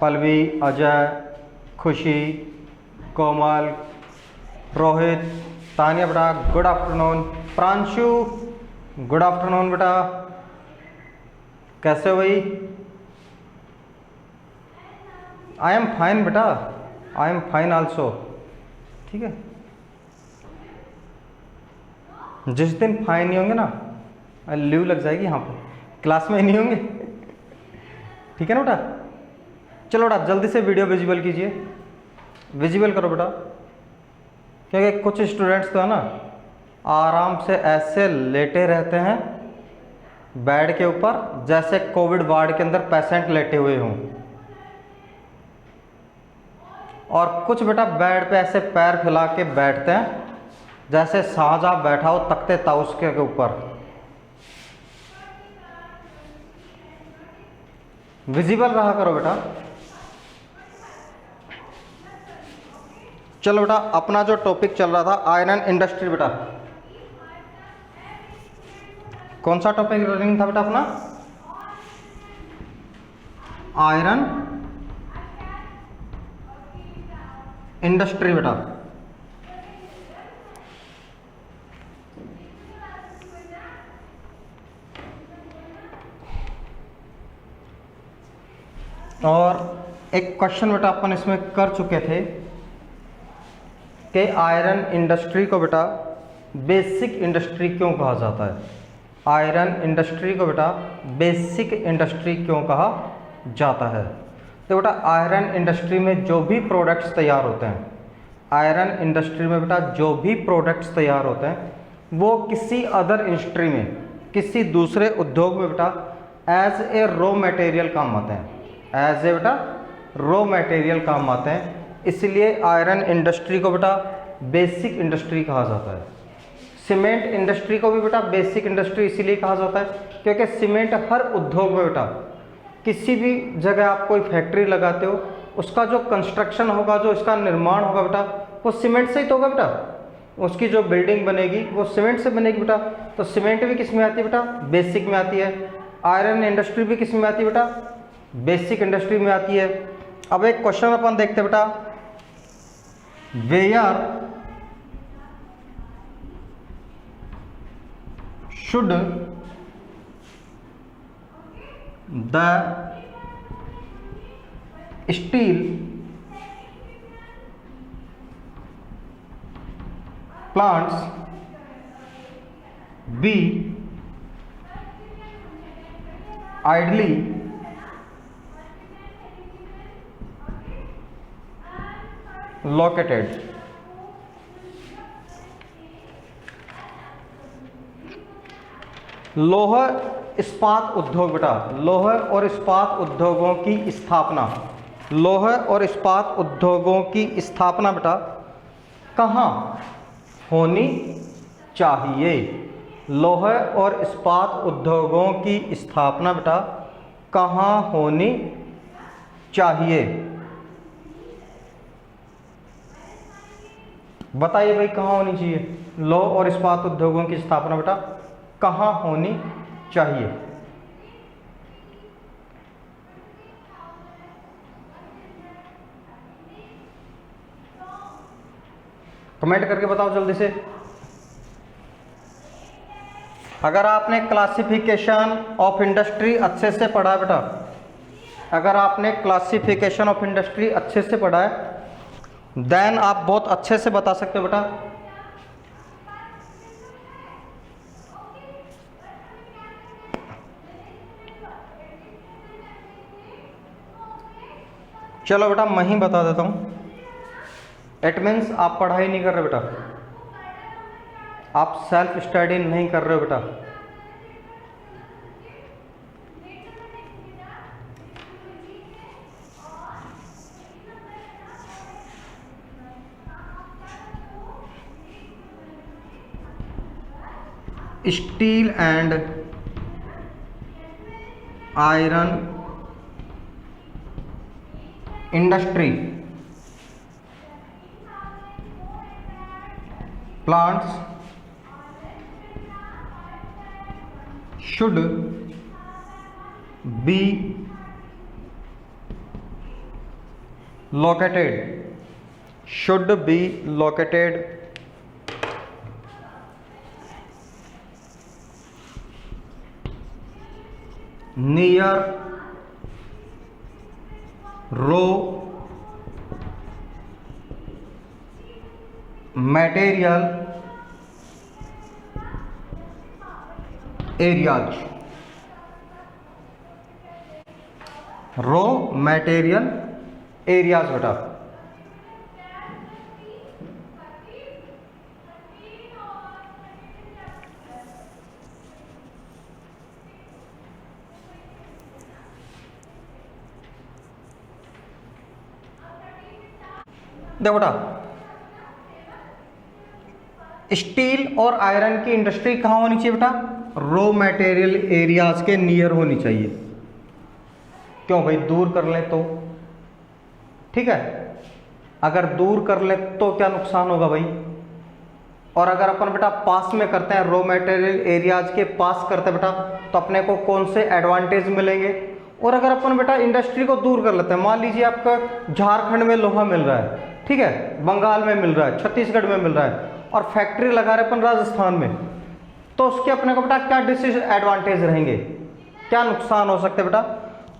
पल्लवी, अजय, खुशी, कोमल, रोहित, तानिया बेटा good afternoon, Pranshu good afternoon बेटा, कैसे हो भाई? आई एम फाइन बेटा, आई एम फाइन आल्सो। ठीक है, जिस दिन फाइन नहीं होंगे ना, लीव लग जाएगी यहाँ पर, क्लास में नहीं होंगे। ठीक है ना बेटा? चलो बेटा जल्दी से वीडियो विजिबल कीजिए, विजिबल करो बेटा, क्योंकि कुछ स्टूडेंट्स तो है ना आराम से ऐसे लेटे रहते हैं बेड के ऊपर जैसे कोविड वार्ड के अंदर पेशेंट लेटे हुए हों, और कुछ बेटा बेड पे ऐसे पैर फैला के बैठते हैं जैसे शाहजहां बैठा हो तख्ते ताउस के ऊपर। विजिबल रहा करो बेटा। चलो बेटा अपना जो टॉपिक चल रहा था आयरन इंडस्ट्री, बेटा कौन सा टॉपिक रनिंग था बेटा अपना? आयरन इंडस्ट्री बेटा। और एक क्वेश्चन बेटा अपन इसमें कर चुके थे कि आयरन इंडस्ट्री को बेटा बेसिक इंडस्ट्री क्यों कहा जाता है? आयरन इंडस्ट्री को बेटा बेसिक इंडस्ट्री क्यों कहा जाता है? तो बेटा आयरन इंडस्ट्री में जो भी प्रोडक्ट्स तैयार होते हैं, आयरन इंडस्ट्री में बेटा जो भी प्रोडक्ट्स तैयार होते हैं वो किसी अदर इंडस्ट्री में, किसी दूसरे उद्योग में बेटा एज ए रॉ मटेरियल काम आते हैं, एज ए बेटा रॉ मटेरियल काम आते हैं। इसलिए आयरन इंडस्ट्री को बेटा बेसिक इंडस्ट्री कहा जाता है। सीमेंट इंडस्ट्री को भी बेटा बेसिक इंडस्ट्री इसीलिए कहा जाता है क्योंकि सीमेंट हर उद्योग में बेटा, किसी भी जगह आप कोई फैक्ट्री लगाते हो उसका जो कंस्ट्रक्शन होगा, जो इसका निर्माण होगा बेटा वो सीमेंट से ही तो होगा बेटा, उसकी जो बिल्डिंग बनेगी वो सीमेंट से बनेगी बेटा। तो सीमेंट भी किस में आती है बेटा? बेसिक में आती है। आयरन इंडस्ट्री भी किस में आती है बेटा? बेसिक इंडस्ट्री में आती है। अब एक क्वेश्चन अपन देखते हैं बेटा, where should the steel plants be ideally located? लौह इस्पात उद्योग बेटा, लौह और इस्पात उद्योगों की स्थापना, लौह और इस्पात उद्योगों की स्थापना बेटा कहाँ होनी चाहिए? लौह और इस्पात उद्योगों की स्थापना बेटा कहाँ होनी चाहिए? बताइए भाई कहाँ होनी चाहिए? लौह और इस्पात उद्योगों की स्थापना बेटा कहाँ होनी चाहिए? कमेंट करके बताओ जल्दी से। अगर आपने क्लासिफिकेशन ऑफ इंडस्ट्री अच्छे से पढ़ा है बेटा, अगर आपने क्लासिफिकेशन ऑफ इंडस्ट्री अच्छे से पढ़ा है देन आप बहुत अच्छे से बता सकते हो बेटा। चलो बेटा मैं ही बता देता हूं। इट मीन्स आप पढ़ाई नहीं कर रहे बेटा, आप सेल्फ स्टडी नहीं कर रहे हो बेटा। Steel and iron industry plants should be located, should be located near raw material areas, raw material areas बेटा। देखो बेटा, स्टील और आयरन की इंडस्ट्री कहाँ होनी चाहिए बेटा? रॉ मटेरियल एरियाज के नियर होनी चाहिए। क्यों भाई? दूर कर लें तो, ठीक है, अगर दूर कर ले तो क्या नुकसान होगा भाई? और अगर अपन बेटा पास में करते हैं, रॉ मटेरियल एरियाज के पास करते हैं बेटा, तो अपने को कौन से एडवांटेज मिलेंगे? और अगर अपन बेटा इंडस्ट्री को दूर कर लेते हैं, मान लीजिए आपका झारखंड में लोहा मिल रहा है, ठीक है, बंगाल में मिल रहा है, छत्तीसगढ़ में मिल रहा है, और फैक्ट्री लगा रहे अपन राजस्थान में, तो उसके अपने को बेटा क्या डिसएडवांटेज रहेंगे, क्या नुकसान हो सकते हैं बेटा?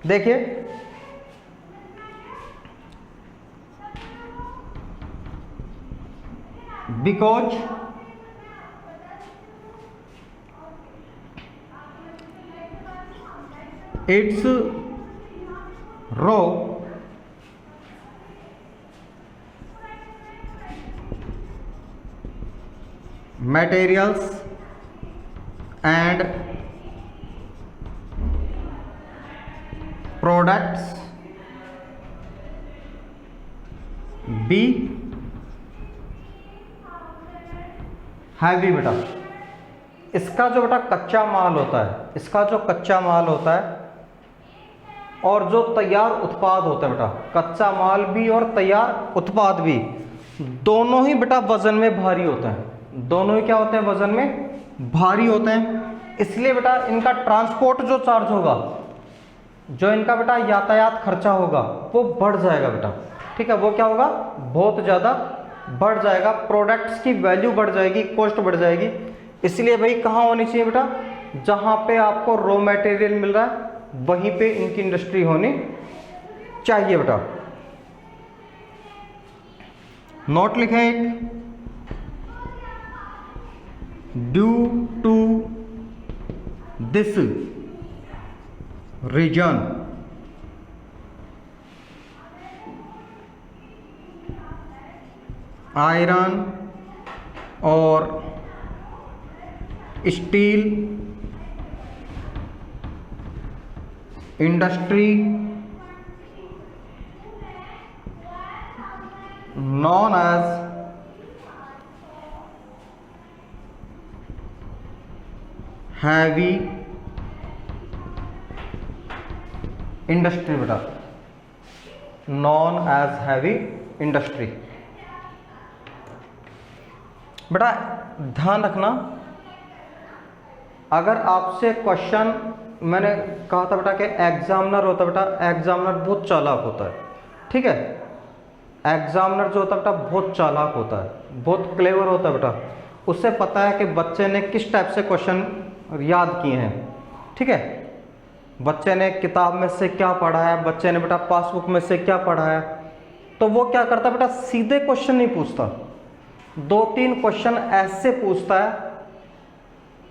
देखिए, because it's raw materials and products be heavy बेटा। इसका जो बेटा कच्चा माल होता है, इसका जो कच्चा माल होता है और जो तैयार उत्पाद होता है बेटा, कच्चा माल भी और तैयार उत्पाद भी, दोनों ही बेटा वजन में भारी होता है। दोनों ही क्या होते हैं? वजन में भारी होते हैं। इसलिए बेटा इनका ट्रांसपोर्ट जो चार्ज होगा, जो इनका बेटा यातायात खर्चा होगा, वो बढ़ जाएगा बेटा, ठीक है, वो क्या होगा? बहुत ज़्यादा बढ़ जाएगा। प्रोडक्ट्स की वैल्यू बढ़ जाएगी, कॉस्ट बढ़ जाएगी। इसलिए भाई कहाँ होनी चाहिए बेटा? जहाँ पे आपको रॉ मटेरियल मिल रहा है वहीं पे इनकी इंडस्ट्री होनी चाहिए बेटा। नोट लिखें एक, due to this reason iron और steel industry known as heavy industry बेटा, known as heavy industry। बेटा ध्यान रखना, अगर आपसे क्वेश्चन, मैंने कहा था बेटा कि एग्जामिनर होता है बेटा, एग्जामिनर बहुत चालाक होता है, ठीक है, एग्जामिनर जो होता है बेटा बहुत चालाक होता है, बहुत क्लेवर होता है बेटा। उससे पता है कि बच्चे ने किस टाइप से क्वेश्चन याद किए हैं, ठीक है, बच्चे ने किताब में से क्या पढ़ा है, बच्चे ने बेटा पासबुक में से क्या पढ़ा है। तो वो क्या करता है बेटा, सीधे क्वेश्चन नहीं पूछता, 2-3 क्वेश्चन ऐसे पूछता है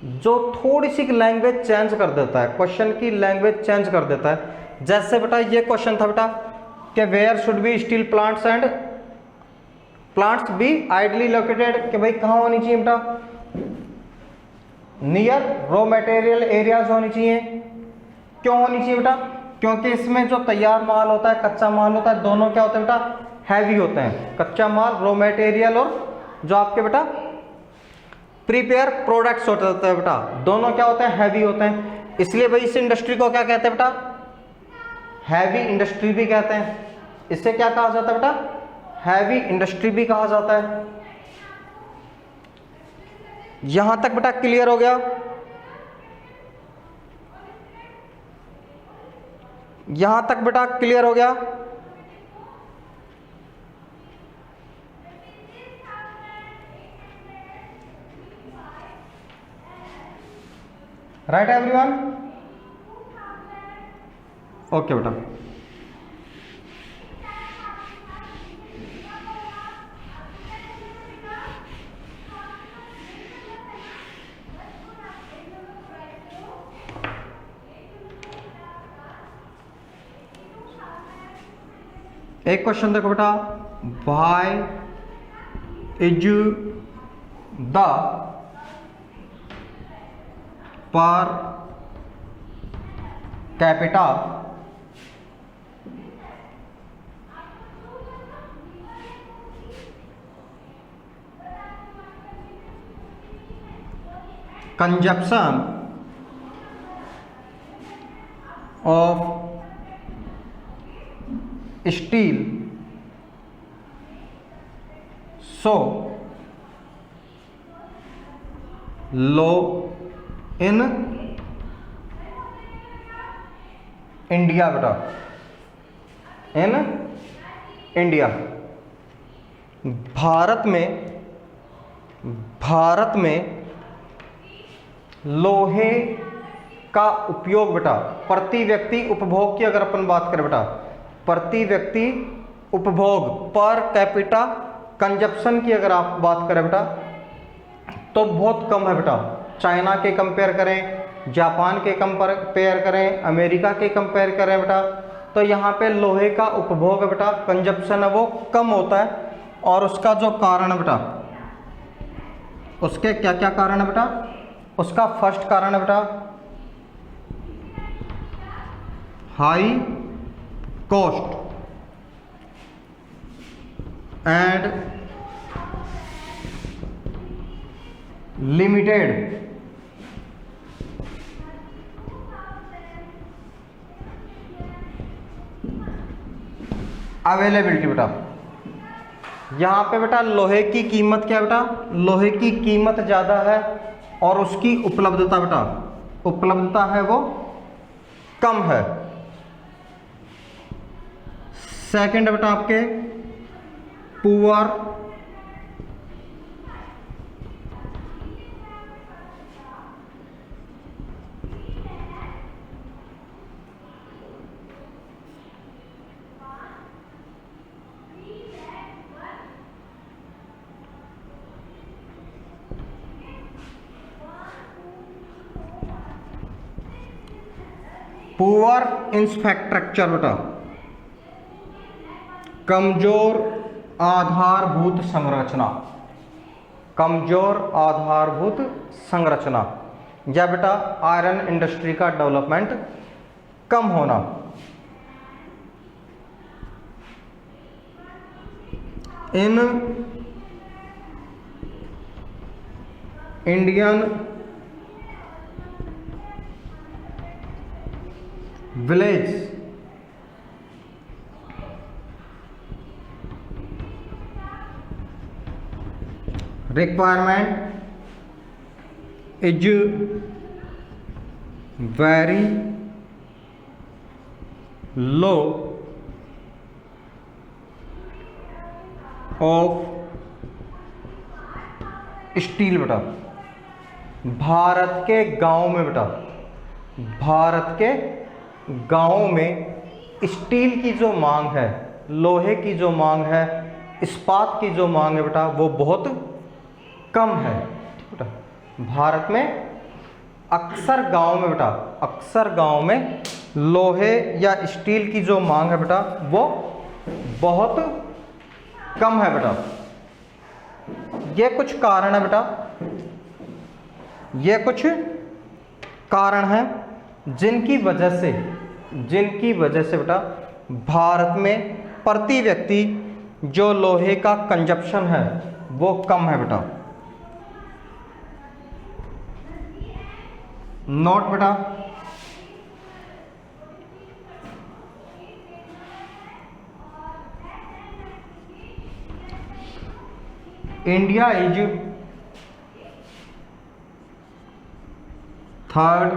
जो थोड़ी सी लैंग्वेज चेंज कर देता है, क्वेश्चन की लैंग्वेज चेंज कर देता है। जैसे बेटा ये क्वेश्चन था बेटा कि where should be steel plants and plants be ideally located, कि भाई कहाँ होनी चाहिए बेटा? नियर रॉ मटेरियल एरियाज होनी चाहिए। क्यों होनी चाहिए बेटा? क्योंकि इसमें जो तैयार माल होता है, कच्चा माल होता है, दोनों क्या होते हैं बेटा? हैवी होते हैं। कच्चा माल, रॉ मटेरियल, और जो आपके बेटा प्रीपेयर प्रोडक्ट्स होते हैं बेटा, दोनों क्या होते हैं? हैवी होते हैं। इसलिए भाई इस इंडस्ट्री को क्या कहते हैं बेटा? हैवी इंडस्ट्री भी कहते हैं। इससे क्या कहा जाता है बेटा? हैवी इंडस्ट्री भी कहा जाता है। यहां तक बेटा क्लियर हो गया? यहां तक बेटा क्लियर हो गया? Right everyone? ओके बेटा। एक क्वेश्चन देखो बेटा, why is the per capita consumption of steel so low in India बेटा, इन इंडिया। भारत में लोहे का उपयोग बेटा प्रति व्यक्ति उपभोग की अगर अपन बात करें बेटा, प्रति व्यक्ति उपभोग पर कैपिटा कंजप्शन की अगर आप बात करें बेटा तो बहुत कम है बेटा। चाइना के कंपेयर करें, जापान के कंपेयर करें, अमेरिका के कंपेयर करें बेटा, तो यहाँ पे लोहे का उपभोग है बेटा, कंजप्शन है वो कम होता है। और उसका जो कारण है बेटा, उसके क्या क्या कारण है बेटा? उसका फर्स्ट कारण है बेटा high cost and limited availability बेटा। यहां पे बेटा लोहे की कीमत क्या है बेटा? लोहे की कीमत ज़्यादा है और उसकी उपलब्धता बेटा, उपलब्धता है वो कम है। सेकंड बेटा आपके पुअर पुअर इंफ्रास्ट्रक्चर बेटा, कमजोर आधारभूत संरचना, कमजोर आधारभूत संरचना, या बेटा आयरन इंडस्ट्री का डेवलपमेंट कम होना। In Indian village requirement is very low of steel बेटा। भारत के गांव में बेटा, भारत के गांव में स्टील की जो मांग है, लोहे की जो मांग है, इस्पात की जो मांग है बेटा वो बहुत कम है बेटा। भारत में अक्सर गांव में बेटा, अक्सर गांव में लोहे या स्टील की जो मांग है बेटा वो बहुत कम है बेटा। ये कुछ कारण है बेटा, ये कुछ कारण हैं जिनकी वजह से बेटा भारत में प्रति व्यक्ति जो लोहे का कंजप्शन है वो कम है बेटा। नोट बेटा, India is third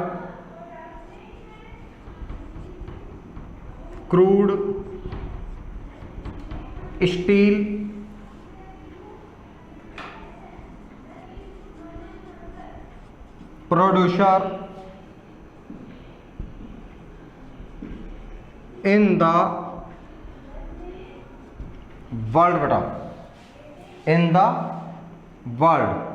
crude steel producer in the world बेटा, in the world.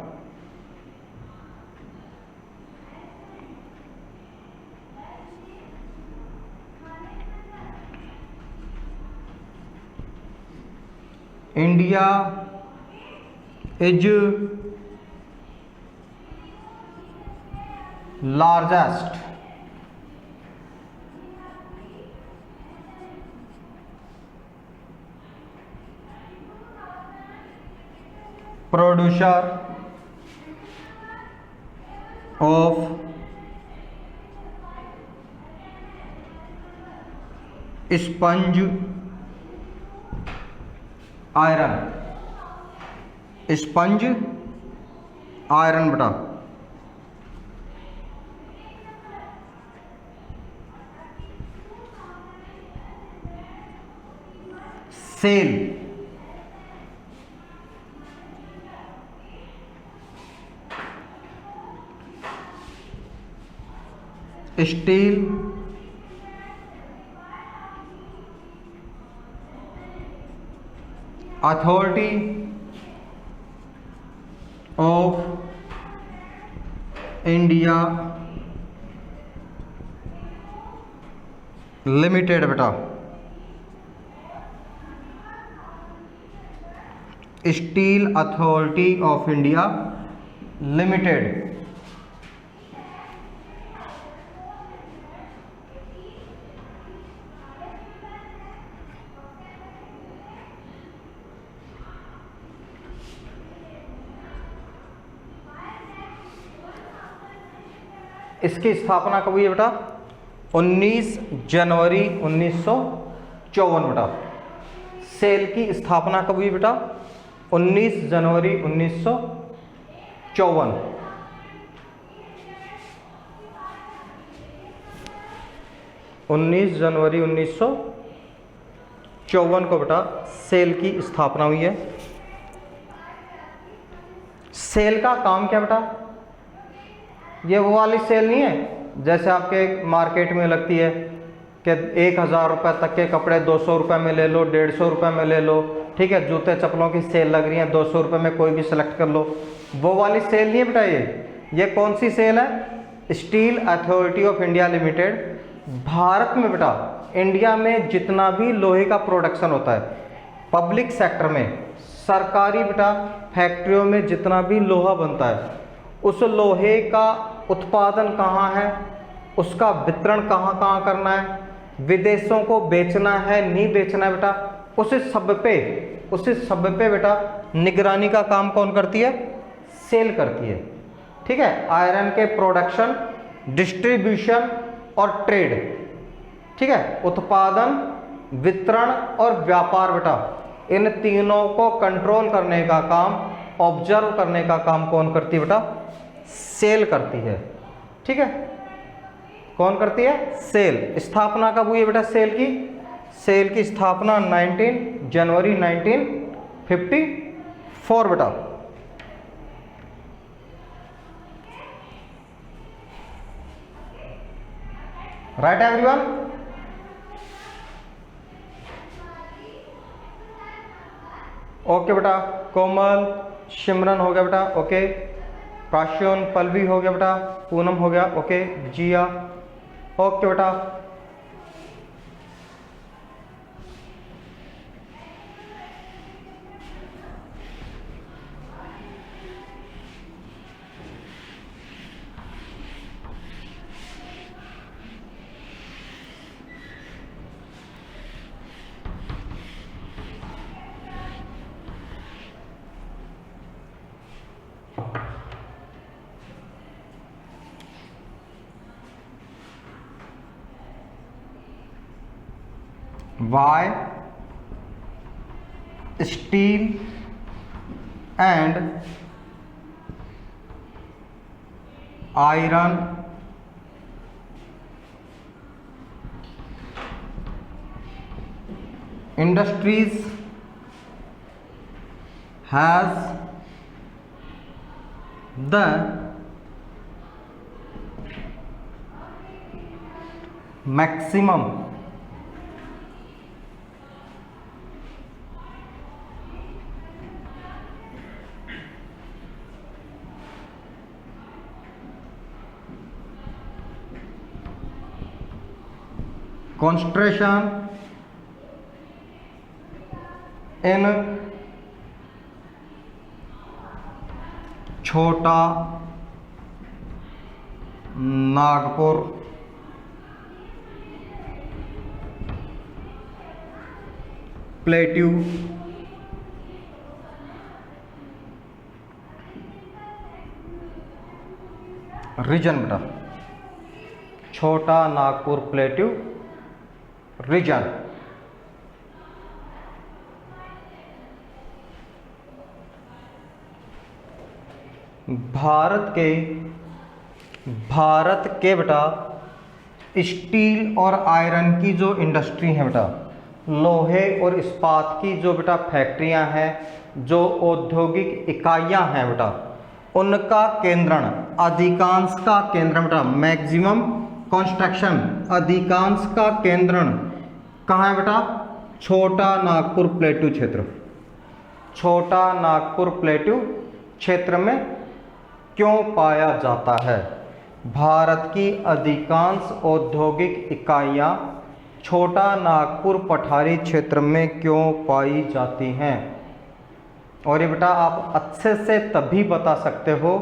India is largest producer of sponge iron, sponge iron बेटा। SAIL, Steel Authority of India Limited बेटा, Steel Authority of India Limited. इसकी स्थापना कब हुई है बेटा? 19 जनवरी 1954 बेटा। सेल की स्थापना कब हुई बेटा? 19 जनवरी 1954। उन्नीस जनवरी 1954 को बेटा सेल की स्थापना हुई है। सेल का काम क्या बेटा? ये वो वाली सेल नहीं है जैसे आपके मार्केट में लगती है कि 1000 रुपये तक के कपड़े 200 रुपये में ले लो, 150 रुपये में ले लो, ठीक है। जूते चप्पलों की सेल लग रही है, 200 रुपये में कोई भी सिलेक्ट कर लो, वो वाली सेल नहीं है बेटा। ये कौन सी सेल है? Steel Authority of India limited. Bharat में बेटा, इंडिया में जितना भी लोहे का प्रोडक्शन होता है पब्लिक सेक्टर में, सरकारी बेटा फैक्ट्रियों में जितना भी लोहा बनता है, उस लोहे का उत्पादन कहाँ है, उसका वितरण कहाँ कहाँ करना है, विदेशों को बेचना है नहीं बेचना है बेटा, उस सब पे बेटा निगरानी का काम कौन करती है? सेल करती है, ठीक है। आयरन के प्रोडक्शन, डिस्ट्रीब्यूशन और ट्रेड, ठीक है, उत्पादन, वितरण और व्यापार बेटा, इन तीनों को कंट्रोल करने का काम, ऑब्जर्व करने का काम कौन करती है बेटा? सेल करती है, ठीक है। कौन करती है? सेल। स्थापना कब हुई है बेटा सेल की? सेल की स्थापना 19 जनवरी 1954 बेटा। Right everyone? ओके बेटा। कोमल, सिमरन हो गया बेटा, ओके। प्राश्योन, पल्लवी हो गया बेटा, पूनम हो गया, ओके। जिया, ओके बेटा। Why steel and iron industries has the maximum concentration in छोटा नागपुर प्लेट्यू रीजन बेटा, छोटा नागपुर प्लेट्यू रीजन। भारत के बेटा स्टील और आयरन की जो इंडस्ट्री है बेटा, लोहे और इस्पात की जो बेटा फैक्ट्रियां हैं, जो औद्योगिक इकाइयां हैं बेटा, उनका केंद्रण, अधिकांश का केंद्रण बेटा, मैक्सिमम कंस्ट्रक्शन, अधिकांश का केंद्रण कहाँ है बेटा? छोटा नागपुर प्लेट्यू क्षेत्र। छोटा नागपुर प्लेट्यू क्षेत्र में क्यों पाया जाता है? भारत की अधिकांश औद्योगिक इकाइयां छोटा नागपुर पठारी क्षेत्र में क्यों पाई जाती हैं? और ये बेटा आप अच्छे से तभी बता सकते हो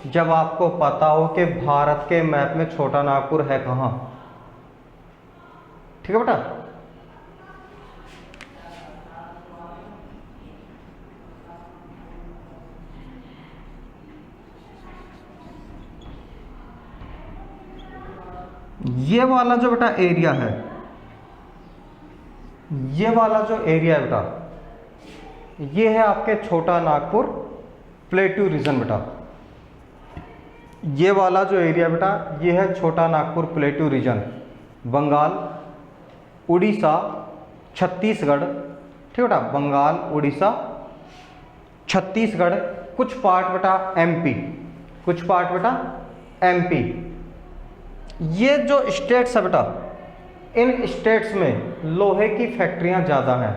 जब आपको पता हो कि भारत के मैप में छोटा नागपुर है कहाँ। ठीक है बेटा। ये वाला जो बेटा एरिया है, ये वाला जो एरिया है बेटा, ये है आपके छोटा नागपुर प्लेट्यू रीजन बेटा। ये वाला जो एरिया बेटा, ये है छोटा नागपुर प्लेट्यू रीजन। बंगाल, उड़ीसा, छत्तीसगढ़, ठीक बेटा, बंगाल, उड़ीसा, छत्तीसगढ़, कुछ पार्ट बेटा एमपी, कुछ पार्ट बेटा एमपी। ये जो स्टेट्स है बेटा, इन स्टेट्स में लोहे की फैक्ट्रियां ज़्यादा हैं,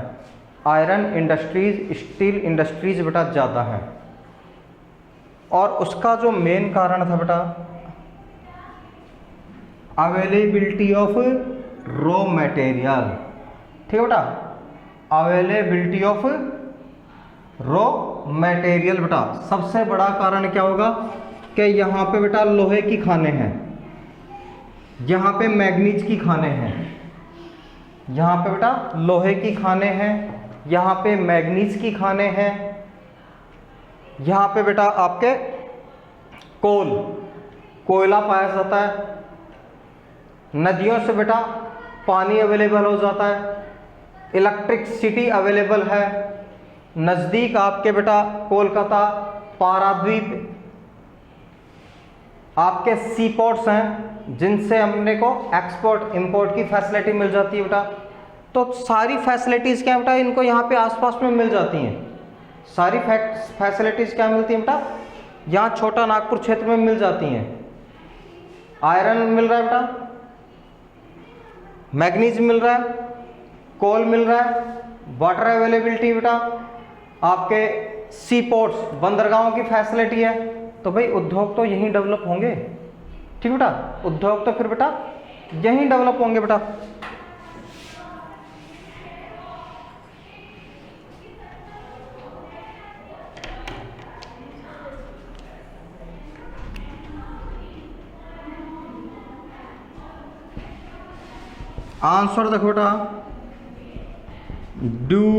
आयरन इंडस्ट्रीज, स्टील इंडस्ट्रीज बेटा ज़्यादा हैं। और उसका जो मेन कारण था बेटा, अवेलेबिलिटी ऑफ रॉ मटेरियल। ठीक है बेटा, अवेलेबिलिटी ऑफ रॉ मटेरियल बेटा। सबसे बड़ा कारण क्या होगा कि यहाँ पे बेटा लोहे की खानें हैं, यहाँ पे मैग्नीज की खानें हैं, यहाँ पे बेटा लोहे की खानें हैं, यहाँ पे मैग्नीज की खानें हैं, यहाँ पे बेटा आपके कोयला पाया जाता है, नदियों से बेटा पानी अवेलेबल हो जाता है, इलेक्ट्रिसिटी अवेलेबल है, नज़दीक आपके बेटा कोलकाता, पारादीप आपके सी पोर्ट्स हैं जिनसे हमने को एक्सपोर्ट इंपोर्ट की फैसिलिटी मिल जाती है बेटा। तो सारी फैसिलिटीज़ क्या बेटा इनको यहाँ पे आसपास में मिल जाती हैं। सारी फैसिलिटीज़ क्या मिलती हैं बेटा, यहाँ छोटा नागपुर क्षेत्र में मिल जाती हैं। आयरन मिल रहा है बेटा, मैग्नीज मिल रहा है, कोल मिल रहा है, वाटर अवेलेबिलिटी बेटा, आपके सी पोर्ट्स, बंदरगाहों की फैसिलिटी है। तो भाई उद्योग तो यहीं डेवलप होंगे। ठीक बेटा, उद्योग तो फिर बेटा यहीं डेवलप होंगे बेटा। आंसर देखो बेटा, due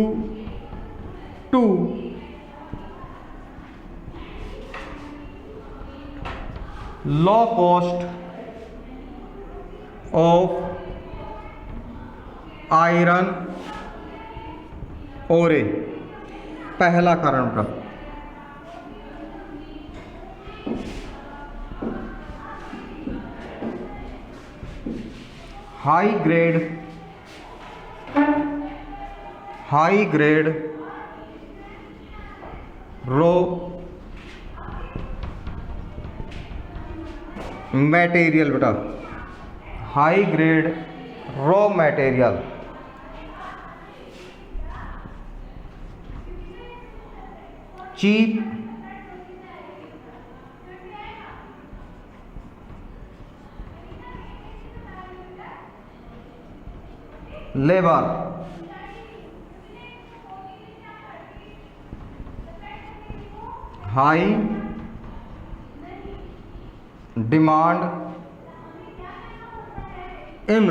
to low cost of iron ore, पहला कारण का। हाई ग्रेड रो मटेरियल बेटा, high grade raw material cheap labour, high demand in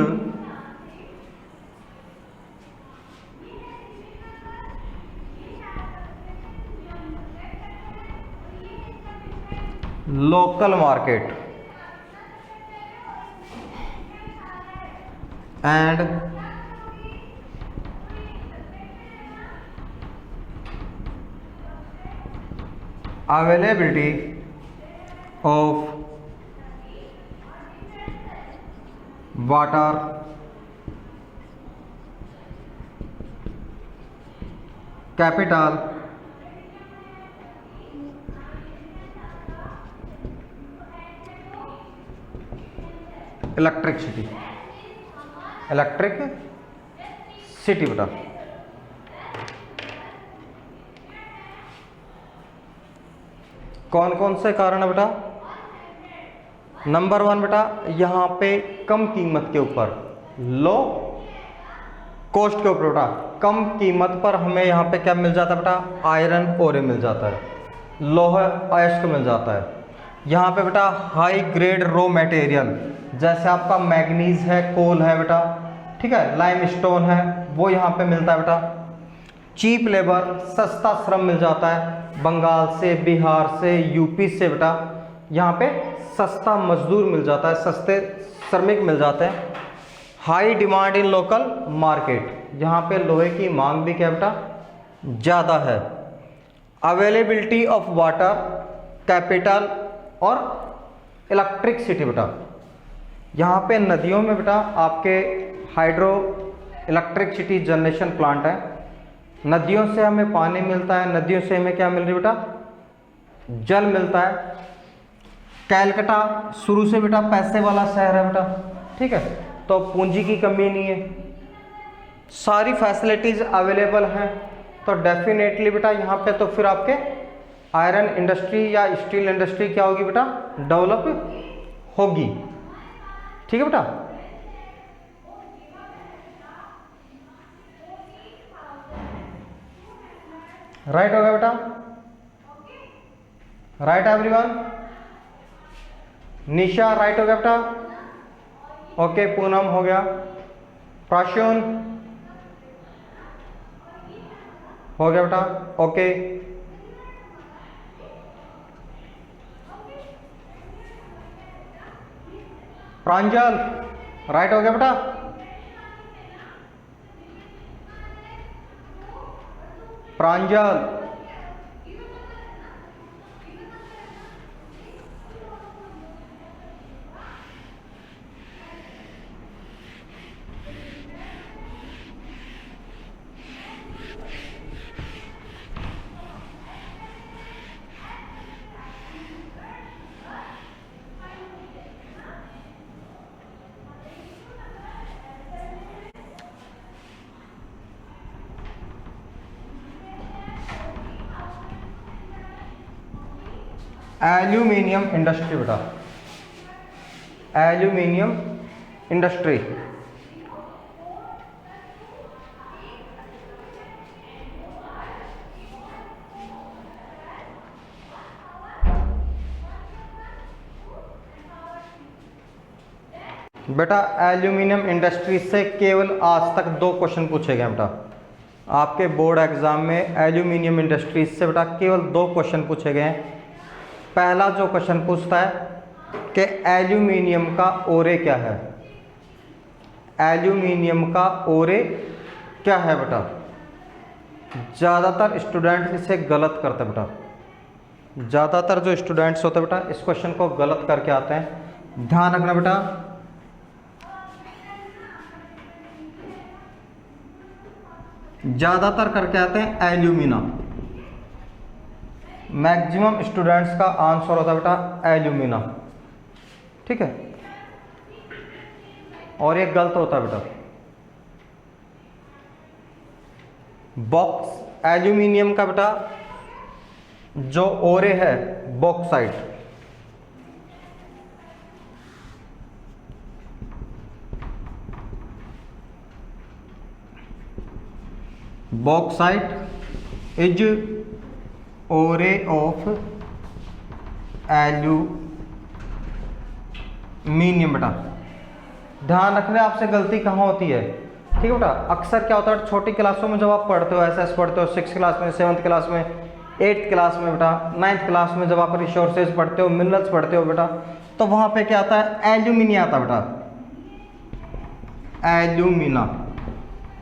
local market and availability of water, capital, electricity, electricity बेटा। कौन कौन से कारण है बेटा? नंबर 1 बेटा, यहां पे कम कीमत के ऊपर, लो कॉस्ट के ऊपर बेटा, कम कीमत पर हमें यहां पे क्या मिल जाता है बेटा? आयरन ओरे मिल जाता है, लोहा अयस्क मिल जाता है। यहाँ पे बेटा हाई ग्रेड रो मटेरियल, जैसे आपका मैग्नीज है, कोल है बेटा, ठीक है, लाइमस्टोन है, वो यहाँ पे मिलता है बेटा। चीप लेबर, सस्ता श्रम मिल जाता है, बंगाल से, बिहार से, यूपी से बेटा यहाँ पे सस्ता मजदूर मिल जाता है, सस्ते श्रमिक मिल जाते हैं। High demand in local market, यहाँ पे लोहे की मांग भी क्या बेटा? ज़्यादा है। अवेलेबिलिटी ऑफ वाटर, कैपिटल और इलेक्ट्रिसिटी बेटा, यहाँ पे नदियों में बेटा आपके हाइड्रो इलेक्ट्रिसिटी जनरेशन प्लांट है, नदियों से हमें पानी मिलता है, नदियों से हमें क्या मिल रही है बेटा? जल मिलता है। कैलकाटा शुरू से बेटा पैसे वाला शहर है बेटा, ठीक है, तो पूंजी की कमी नहीं है, सारी फैसिलिटीज अवेलेबल हैं, तो डेफिनेटली बेटा यहाँ पे तो फिर आपके आयरन इंडस्ट्री या स्टील इंडस्ट्री क्या होगी बेटा? डेवलप होगी, ठीक है बेटा। राइट हो गया बेटा? Right everyone? निशा राइट हो गया बेटा? ओके, पूनम हो गया, प्राशुन हो गया बेटा, ओके। प्रांजल राइट हो गया बेटा? प्रांजल, एल्यूमिनियम इंडस्ट्री बेटा, एल्यूमिनियम इंडस्ट्री, बेटा एल्यूमिनियम इंडस्ट्री से केवल आज तक 2 क्वेश्चन पूछे गए बेटा आपके बोर्ड एग्जाम में। एल्यूमिनियम इंडस्ट्री से बेटा केवल 2 क्वेश्चन पूछे गए हैं। पहला जो क्वेश्चन पूछता है कि एल्यूमिनियम का ओरे क्या है, एल्यूमिनियम का ओरे क्या है बेटा? ज़्यादातर स्टूडेंट इसे गलत करते हैं बेटा, ज़्यादातर जो स्टूडेंट्स होते हैं बेटा इस क्वेश्चन को गलत करके आते हैं, ध्यान रखना बेटा। ज़्यादातर करके आते हैं एल्यूमिना, मैक्सिमम स्टूडेंट्स का आंसर होता है बेटा एल्यूमिना, ठीक है, और ये गलत होता है बेटा। बॉक्स एल्यूमिनियम का बेटा जो ओरे है बॉक्साइट, बॉक्साइट इज ओरे ऑफ एल्यूमिनियम। बेटा ध्यान रखना आपसे गलती कहाँ होती है, ठीक है बेटा। अक्सर क्या होता है छोटी क्लासों में जब आप पढ़ते हो, एसएस पढ़ते हो 6th क्लास में, 7th क्लास में, 8th क्लास में बेटा, 9th क्लास में जब आप रिसोर्सेज पढ़ते हो, मिनरल्स पढ़ते हो बेटा, तो वहाँ पे क्या आता है, एल्यूमिनियम आता बेटा, एल्यूमिना।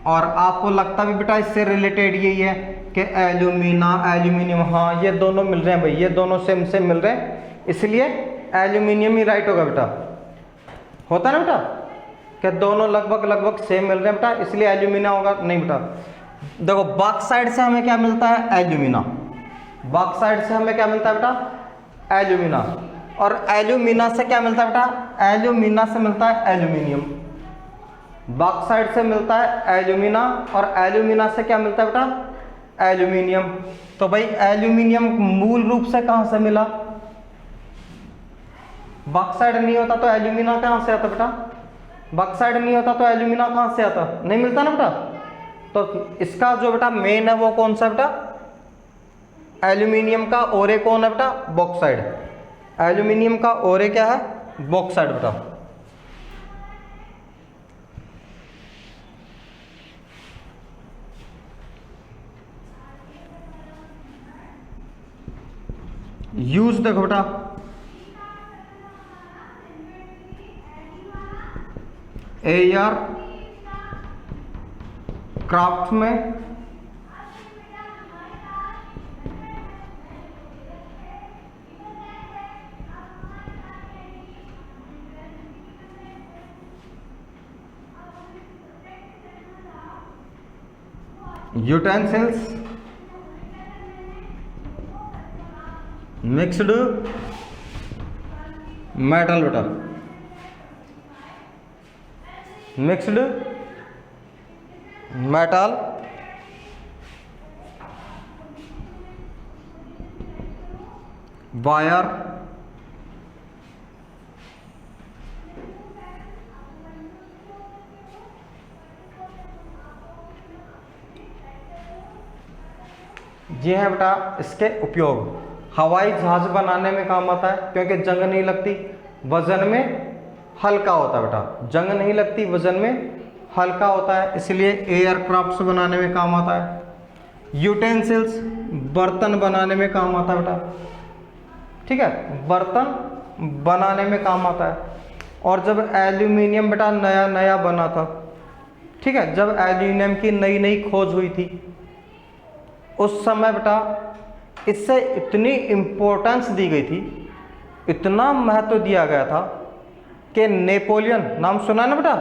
और आपको लगता भी बेटा इससे रिलेटेड यही है कि एल्यूमिना एल्यूमिनियम, हाँ ये दोनों मिल रहे हैं भाई, ये दोनों सेम सेम मिल रहे हैं, इसलिए एल्यूमिनियम ही राइट होगा बेटा। होता है ना बेटा कि दोनों लगभग सेम मिल रहे हैं बेटा, इसलिए एल्यूमिना होगा। नहीं बेटा, देखो बॉक्साइट से हमें क्या मिलता है, एल्यूमिना। बॉक्साइट से हमें क्या मिलता है बेटा, एल्यूमिना। और एल्यूमिना से क्या मिलता है बेटा, एल्यूमिना से मिलता है एल्यूमिनियम। बॉक्साइट से मिलता है एल्यूमिना और एल्यूमिना से क्या मिलता है बेटा, एल्यूमिनियम। तो भाई एल्यूमिनियम मूल रूप से कहां से मिला, बॉक्साइट नहीं होता तो एल्यूमिना कहां से आता बेटा, बॉक्साइट नहीं होता तो एल्यूमिना कहां से आता, नहीं मिलता ना बेटा। तो इसका जो बेटा मेन है वो कौन सा बेटा, एल्यूमिनियम का ओरे कौन है बेटा, बॉक्साइट। एल्यूमिनियम का ओरे क्या है, बॉक्साइट बेटा। यूज देखो बेटा, एयर क्राफ्ट में यूटेंसिल्स, मिक्स्ड मेटल बेटा, मिक्स्ड मेटल, वायर, ये है बेटा इसके उपयोग। हवाई जहाज बनाने में काम आता है क्योंकि जंग नहीं लगती, वजन में हल्का होता है बेटा, जंग नहीं लगती, वजन में हल्का होता है, इसलिए एयरक्राफ्ट्स बनाने में काम आता है। यूटेंसिल्स बर्तन बनाने में काम आता है बेटा, ठीक है, बर्तन बनाने में काम आता है। और जब एल्यूमिनियम बेटा नया नया बना था, ठीक है, जब एल्यूमिनियम की नई नई खोज हुई थी उस समय बेटा इससे इतनी इम्पोर्टेंस दी गई थी, इतना महत्व दिया गया था कि नेपोलियन, नाम सुना है ना बेटा,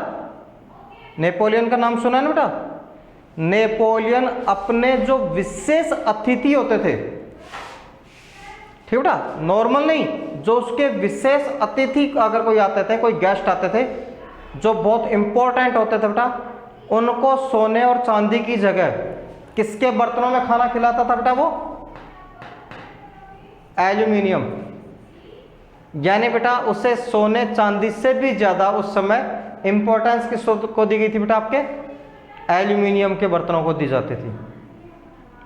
नेपोलियन का नाम सुना है ना बेटा, नेपोलियन अपने जो विशेष अतिथि होते थे, ठीक बेटा, नॉर्मल नहीं, जो उसके विशेष अतिथि अगर कोई आते थे, कोई गेस्ट आते थे जो बहुत इंपॉर्टेंट होते थे बेटा, उनको सोने और चांदी की जगह किसके बर्तनों में खाना खिलाता था बेटा, वो एल्यूमिनियम। यानी बेटा उसे सोने चांदी से भी ज्यादा उस समय इंपॉर्टेंस किसको दी गई थी बेटा, आपके एल्यूमिनियम के बर्तनों को दी जाती थी।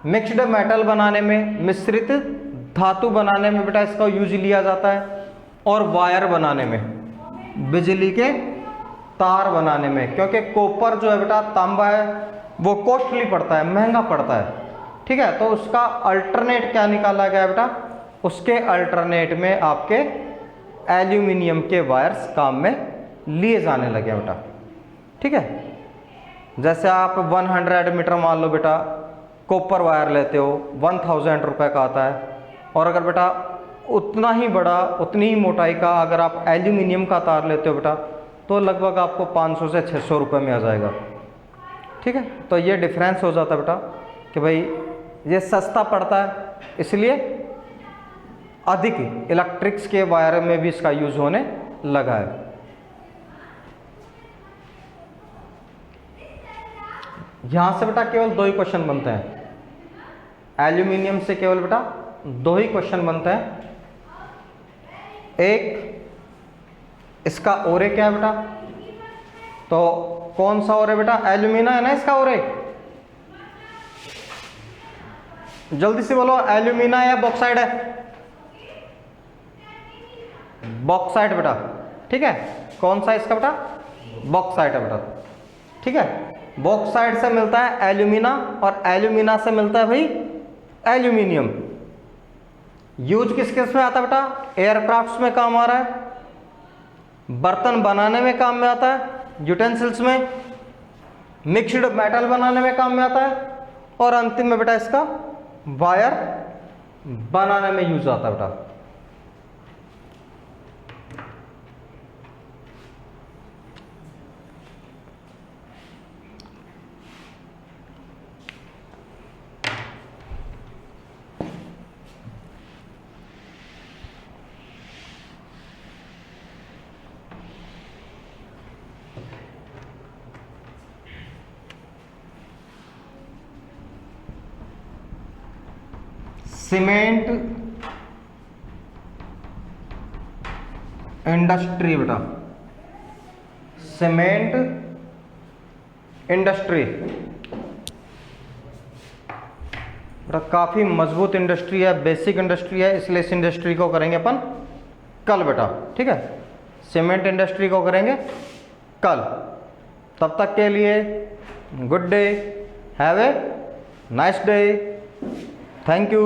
मिक्स्ड मेटल बनाने में, मिश्रित धातु बनाने में बेटा इसका यूज लिया जाता है, और वायर बनाने में, बिजली के तार बनाने में, क्योंकि कॉपर जो है बेटा, तांबा है, वो कॉस्टली पड़ता है, महंगा पड़ता है, ठीक है। तो उसका अल्टरनेट क्या निकाला गया बेटा, उसके अल्टरनेट में आपके एल्यूमिनियम के वायर्स काम में लिए जाने लगे बेटा, ठीक है। जैसे आप 100 मीटर मान लो बेटा कॉपर वायर लेते हो, 1000 रुपये का आता है, और अगर बेटा उतना ही बड़ा, उतनी ही मोटाई का अगर आप एल्यूमिनियम का तार लेते हो बेटा, तो लगभग आपको 500 से 600 रुपये में आ जाएगा, ठीक है। तो ये डिफरेंस हो जाता है बेटा कि भाई ये सस्ता पड़ता है, इसलिए अधिक इलेक्ट्रिक्स के वायर में भी इसका यूज होने लगा है। यहां से बेटा केवल 2 ही क्वेश्चन बनते हैं, एल्यूमिनियम से केवल बेटा 2 ही क्वेश्चन बनते हैं। एक, इसका ओरे क्या है बेटा, तो कौन सा ओरे बेटा, एल्यूमिना है ना इसका ओरे, जल्दी से बोलो, एल्यूमिना या बॉक्साइड है? बॉक्साइड बेटा, ठीक है। कौन सा इसका बेटा? बॉक्साइड है बेटा, ठीक है। बॉक्साइड से मिलता है एल्यूमिना और एल्यूमिना से मिलता है भाई एल्यूमिनियम। यूज किस किस में आता है बेटा? एयरक्राफ्ट्स में काम आ रहा है, बर्तन बनाने में काम में आता है, यूटेंसिल्स में, मिक्स्ड मेटल बनाने में काम में आता है, और अंतिम में बेटा इसका वायर बनाने में यूज आता है बेटा। सीमेंट इंडस्ट्री बेटा, सीमेंट इंडस्ट्री बेटा काफी मजबूत इंडस्ट्री है, बेसिक इंडस्ट्री है, इसलिए इस इंडस्ट्री को करेंगे अपन कल बेटा, ठीक है। सीमेंट इंडस्ट्री को करेंगे कल। तब तक के लिए good day, have a nice day, thank you.